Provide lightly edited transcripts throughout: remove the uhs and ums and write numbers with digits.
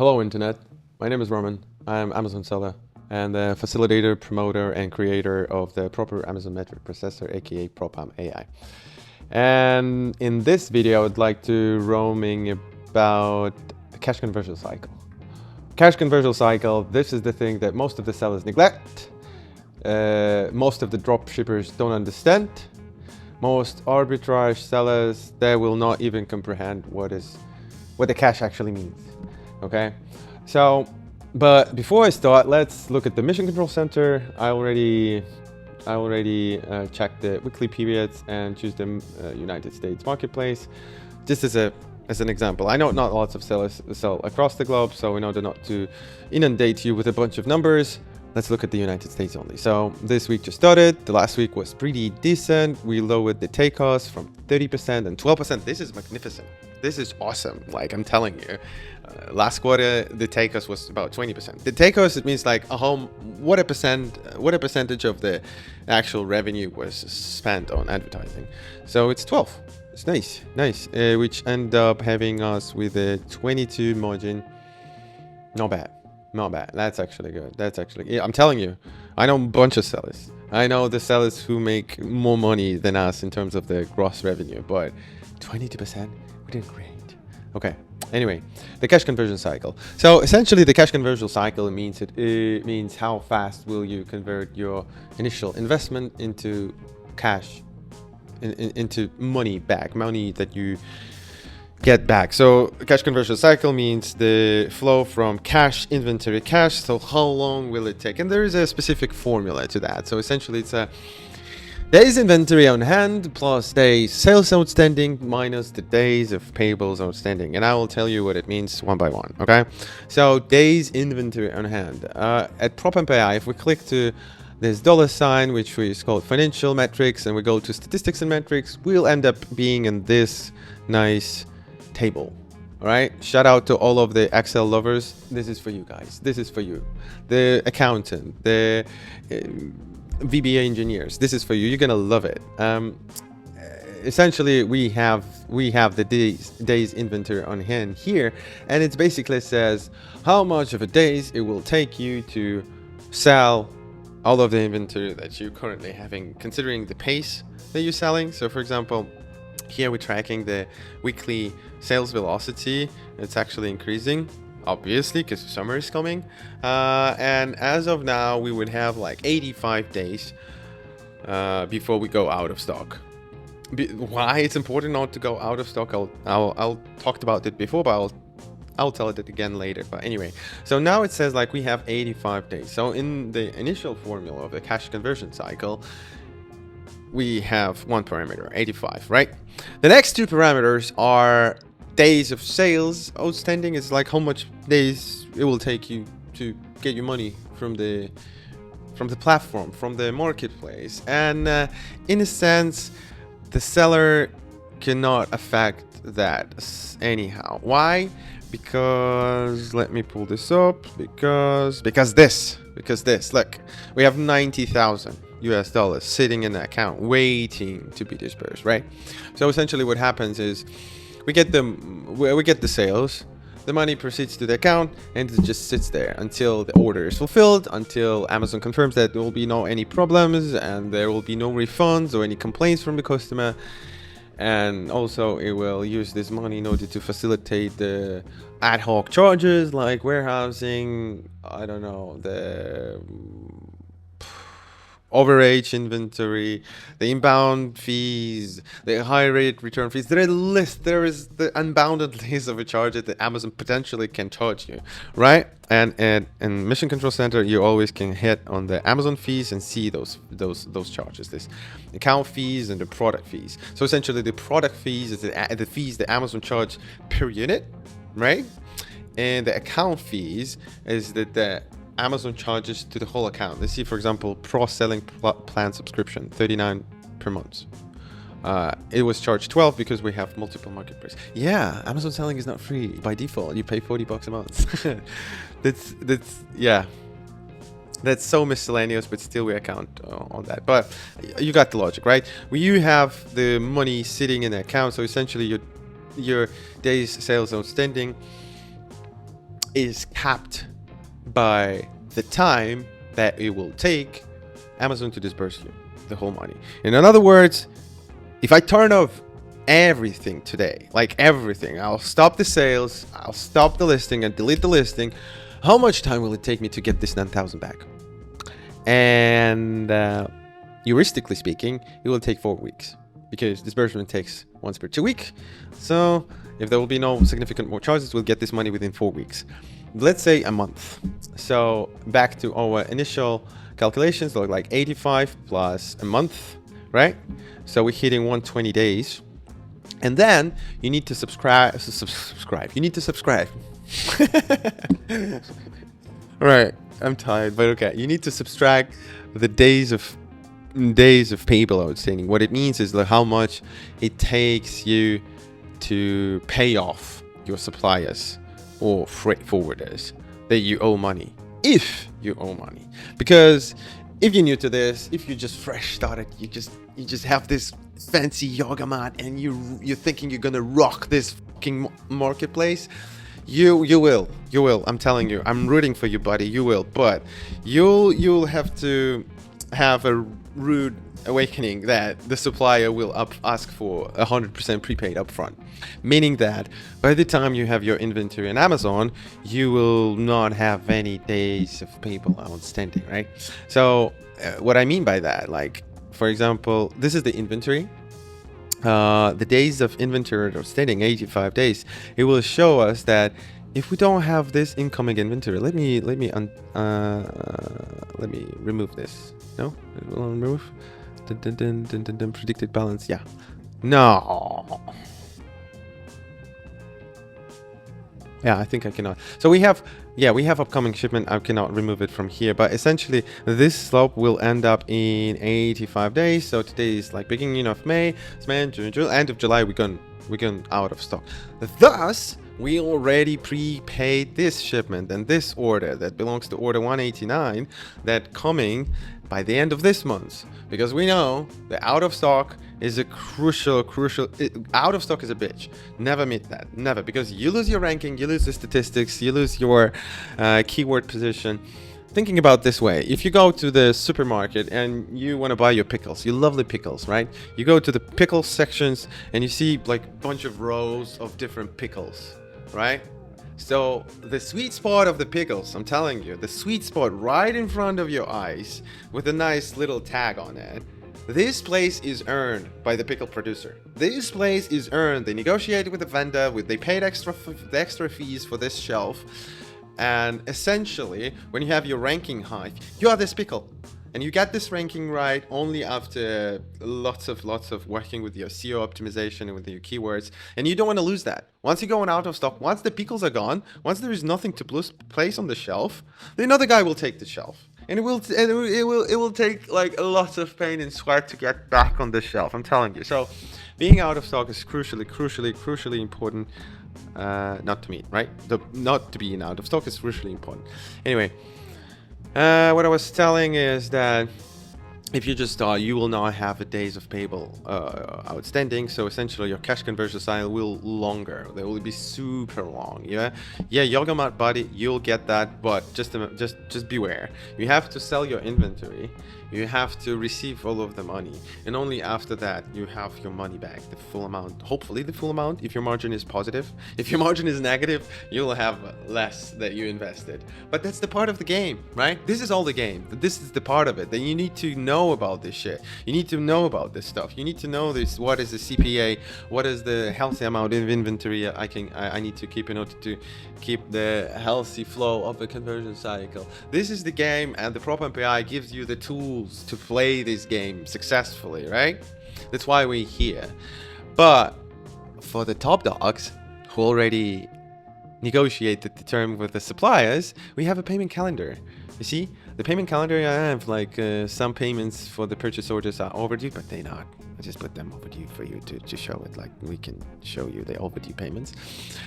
Hello Internet, my name is Roman. I'm Amazon seller and the facilitator, promoter and creator of the proper Amazon metric processor, aka Propamp.ai. And in this video, I'd like to roaming about the cash conversion cycle. Cash conversion cycle, this is the thing that most of the sellers neglect. Most of the drop shippers don't understand. Most arbitrage sellers, they will not even comprehend what the cash actually means. Okay, so, but before I start, let's look at the Mission Control Center. I already checked the weekly periods and choose the United States marketplace, just as an example. I know not lots of sellers sell across the globe, so in order not to inundate you with a bunch of numbers, let's look at the United States only. So this week just started. The last week was pretty decent. We lowered the take cost from 30% and 12%. This is magnificent. This is awesome. Like I'm telling you, last quarter the take cost was about 20%. The take cost, it means like what a percentage of the actual revenue was spent on advertising. So it's 12. It's nice. Which end up having us with a 22 margin. Not bad. That's actually good. Yeah, I'm telling you, I know a bunch of sellers. I know the sellers who make more money than us in terms of the gross revenue, but 22%, we did great. Okay. Anyway, the cash conversion cycle. So essentially, the cash conversion cycle means it means how fast will you convert your initial investment into cash, into money back, money that you get back. So cash conversion cycle means the flow from cash inventory cash. So how long will it take? And there is a specific formula to that. So essentially it's a days inventory on hand plus days sales outstanding minus the days of payables outstanding. And I will tell you what it means one by one. Okay. So days inventory on hand. At Propamp.ai, if we click to this $, which is called financial metrics, and we go to statistics and metrics, we'll end up being in this nice table. All right, shout out to all of the Excel lovers. This is for you guys. This is for you, the accountant, the VBA engineers. This is for you. You're gonna love it. Essentially, we have the days inventory on hand here, and it basically says how much of a days it will take you to sell all of the inventory that you're currently having, considering the pace that you're selling. So for example, here we're tracking the weekly sales velocity. It's actually increasing, obviously, because summer is coming. And as of now, we would have like 85 days before we go out of stock. Why it's important not to go out of stock, I'll talked about it before, but I'll tell it again later. But anyway, so now it says like we have 85 days. So in the initial formula of the cash conversion cycle, we have one parameter, 85, right? The next two parameters are days of sales outstanding. Is like how much days it will take you to get your money from the platform, from the marketplace. And in a sense, the seller cannot affect that anyhow. Why? Because let me pull this up. Because this. Look, we have 90,000 US dollars sitting in the account waiting to be dispersed, right? So essentially what happens is we get the sales, the money proceeds to the account, and it just sits there until the order is fulfilled, until Amazon confirms that there will be no any problems and there will be no refunds or any complaints from the customer. And also it will use this money in order to facilitate the ad hoc charges like warehousing, I don't know, the overage inventory, the inbound fees, the high rate return fees. There is the unbounded list of charges that Amazon potentially can charge you, right? And in Mission Control Center, you always can hit on the Amazon fees and see those charges, this account fees and the product fees. So essentially the product fees is the fees that Amazon charge per unit, right? And the account fees is the Amazon charges to the whole account. Let's see, for example, Pro Selling Plan subscription, $39 per month. It was charged 12 because we have multiple marketplaces. Yeah, Amazon selling is not free by default. You pay $40 a month. That's so miscellaneous, but still we account on that. But you got the logic, right? You have the money sitting in the account, so essentially your days sales outstanding is capped by the time that it will take Amazon to disburse you the whole money. In other words, if I turn off everything today, like everything, I'll stop the sales, I'll stop the listing and delete the listing, how much time will it take me to get this 9,000 back? And heuristically speaking, it will take 4 weeks, because disbursement takes once per 2 weeks. So if there will be no significant more charges, we'll get this money within 4 weeks. Let's say a month. So back to our initial calculations, look like 85 plus a month, right? So we're hitting 120 days. And then you need to subscribe. You need to subscribe. Right. I'm tired, but okay. You need to subtract the days of payable outstanding. What it means is like how much it takes you to pay off your suppliers or freight forwarders that you owe money, if you owe money. Because if you're new to this, if you just fresh started, you just have this fancy yoga mat and you're thinking you're gonna rock this fucking marketplace, you will. I'm telling you, I'm rooting for you, buddy. You will, but you'll have to have a rude awakening that the supplier will ask for 100% prepaid upfront, meaning that by the time you have your inventory on Amazon, you will not have any days of payable outstanding, right? So what I mean by that, like for example, this is the inventory. The days of inventory outstanding, 85 days. It will show us that if we don't have this incoming inventory, let me remove this. No, it will remove. Predicted balance. Yeah. No. Yeah, I think I cannot. So we have upcoming shipment. I cannot remove it from here, but essentially this slope will end up in 85 days. So today is like beginning of May, it's May, June, end of July, we're going out of stock. Thus, we already prepaid this shipment and this order that belongs to order 189 that coming by the end of this month, because we know the out of stock is a crucial out of stock is a bitch. Never meet that, never, because you lose your ranking, you lose the statistics, you lose your keyword position. Thinking about this way, if you go to the supermarket and you want to buy your pickles, you love the pickles, right? You go to the pickle sections and you see like a bunch of rows of different pickles, right? So the sweet spot of the pickles, I'm telling you, the sweet spot right in front of your eyes with a nice little tag on it, this place is earned by the pickle producer. This place is earned. They negotiated with the vendor, they paid extra fees for this shelf. And essentially, when you have your ranking high, you are this pickle. And you get this ranking right only after lots of working with your SEO optimization and with your keywords. And you don't want to lose that. Once you're going out of stock, once the pickles are gone, once there is nothing to place on the shelf, then another guy will take the shelf. And it will take like a lot of pain and sweat to get back on the shelf. I'm telling you. So being out of stock is crucially important. Not to me, right? Not to being out of stock is crucially important. Anyway. What I was telling is that if you just you will not have a days of payable outstanding. So essentially your cash conversion cycle will longer. They will be super long. Yeah, yoga mat buddy, you'll get that, but just beware. You have to sell your inventory. You have to receive all of the money, and only after that you have your money back, the full amount. Hopefully the full amount. If your margin is positive, if your margin is negative, you'll have less that you invested. But that's the part of the game, right? This is all the game. This is the part of it. Then you need to know about this shit. You need to know about this stuff. You need to know this. What is the CPA? What is the healthy amount of inventory I need to keep in order to keep the healthy flow of the conversion cycle? This is the game, and the Propamp.ai gives you the tools to play this game successfully, right? That's why we're here. But for the top dogs who already negotiated the term with the suppliers, we have a payment calendar. You see, the payment calendar, I have like some payments for the purchase orders are overdue, but they're not. I just put them overdue for you to show it, like we can show you the overdue payments.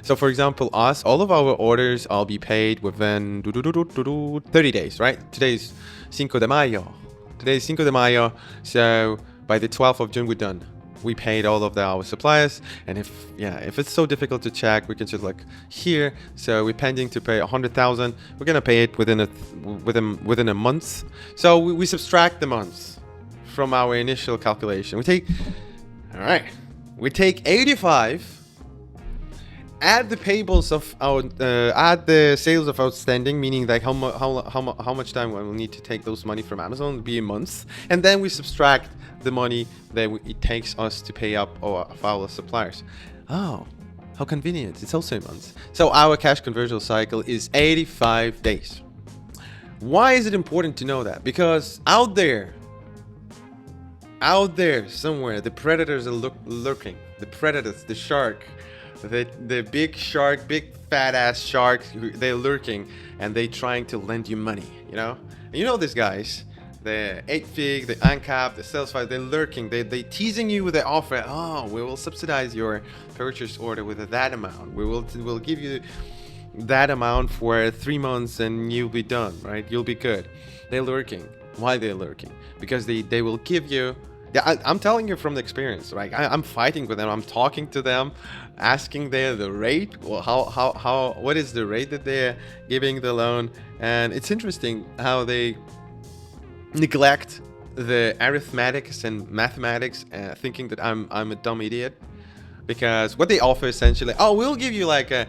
So for example, all of our orders will be paid within 30 days, right? Today's Cinco de Mayo. So by the 12th of June, we're done. we paid all of our suppliers. And if it's so difficult to check, we can just like here. So we're pending to pay 100,000. We're gonna pay it within a month. So we subtract the months from our initial calculation. We take 85. Add the payables of our, add the sales of outstanding, meaning like how much time we'll need to take those money from Amazon, it'll be a month, and then we subtract the money that it takes us to pay up our suppliers. Oh, how convenient! It's also a month. So our cash conversion cycle is 85 days. Why is it important to know that? Because out there somewhere, the predators are lurking. The predators, the shark. The big shark, big fat ass sharks, they're lurking and they trying to lend you money, you know? And you know these guys, the 8fig, the Uncap, the Salesforce, they're lurking, they teasing you with the offer. Oh, we will subsidize your purchase order with that amount. We'll give you that amount for 3 months and you'll be done, right? You'll be good. They're lurking. Why they're lurking? Because they will give you. Yeah, I'm telling you from the experience, right? I'm fighting with them. I'm talking to them, asking the rate. Well, what is the rate that they're giving the loan? And it's interesting how they neglect the arithmetics and mathematics, thinking that I'm a dumb idiot. Because what they offer essentially, oh, we'll give you like a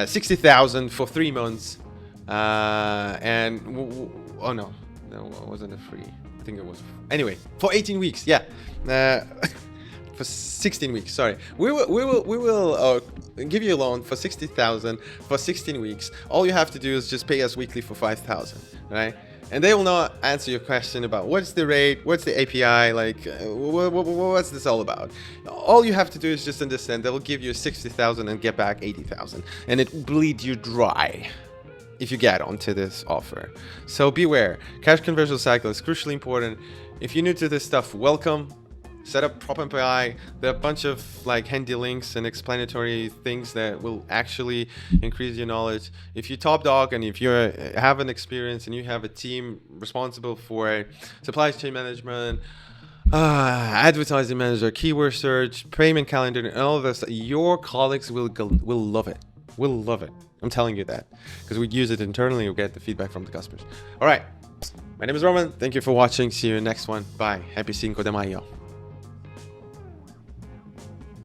60,000 for 3 months, and oh no, it wasn't a free. I think it was anyway for 18 weeks. Yeah, for 16 weeks. Sorry, we will give you a loan for 60,000 for 16 weeks. All you have to do is just pay us weekly for 5,000, right? And they will not answer your question about what's the rate, what's the API, like what's this all about. All you have to do is just understand they'll give you 60,000 and get back 80,000, and it will bleed you dry if you get onto this offer. So beware, cash conversion cycle is crucially important. If you're new to this stuff, welcome. Set up Propamp.ai. There are a bunch of like handy links and explanatory things that will actually increase your knowledge. If you're top dog and if you have an experience and you have a team responsible for supply chain management, advertising manager, keyword search, payment calendar, and all of this, your colleagues will love it. Will love it. I'm telling you that because we use it internally. We get the feedback from the customers. All right. My name is Roman. Thank you for watching. See you in the next one. Bye. Happy 5 de Mayo.